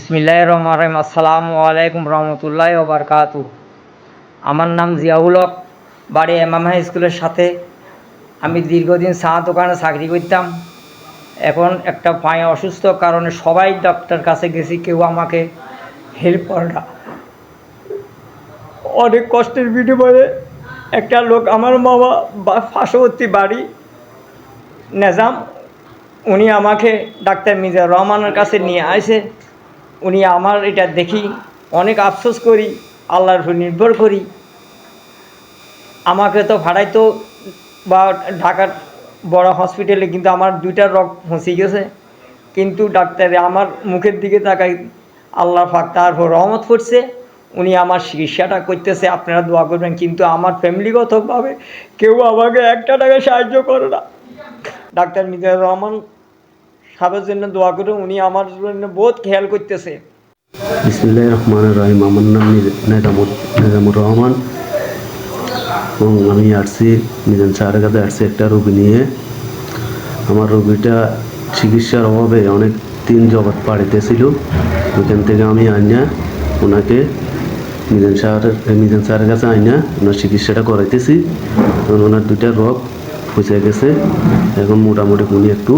বিসমিল্লাহির রহমানির রহিম। আসসালামু আলাইকুম রহমতুল্লাহি ওয়া বারাকাতুহু। আমার নাম জিয়াউল হক, বাড়ি এমএম হাই স্কুলের সাথে। আমি দীর্ঘদিন চা দোকানে চাকরি করতাম। এখন একটা পায়ে অসুস্থ কারণে সবাই ডাক্তার কাছে গেছি, কেউ আমাকে হেল্প করে না। অনেক কষ্টের বিনিময়ে একটা লোক, আমার মামা পার্শ্ববর্তী বাড়ি নেজাম, উনি আমাকে ডাক্তার মিজানুর রহমানের কাছে নিয়ে আসে। উনি আমার এটা দেখি অনেক আফসোস করি, আল্লাহর উপর নির্ভর করি। আমাকে তো ভাড়াইতো বা ঢাকার বড় হসপিটালে, কিন্তু আমার দুইটা রোগ ফসে গেছে। কিন্তু ডাক্তারে আমার মুখের দিকে তাকাই, আল্লাহ পাক তার উপর রহমত করছে, উনি আমার চিকিৎসাটা করতেছে। আপনারা দোয়া করবেন। কিন্তু আমার ফ্যামিলিগতভাবে কেউ আমাকে একটা টাকা সাহায্য করে না। ডাক্তার মিজানুর রহমান সাহেবের জন্য দোয়া করুন, উনি আমার জন্য বহুত খেয়াল করতেছে। বিসমিল্লাহির রহমানির রহিম। আমার নাম নিজামুর রহমান এবং আমি আসছি মিজান স্যারের কাছে। আসছি একটা রোগী নিয়ে। আমার রোগীটা চিকিৎসার অভাবে অনেক দিন জগৎ পাড়িতেছিল। ওইখান থেকে আমি আইনা ওনাকে মিজান স্যারের কাছে আইনা ওনার চিকিৎসাটা করাইতেছি। কারণ ওনার দুইটা রোগ হয়ে গেছে। এখন মোটামুটি উনি একটু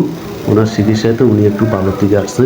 ওনার চিকিৎসাতে উনি একটু ভালো দিকে আসছে।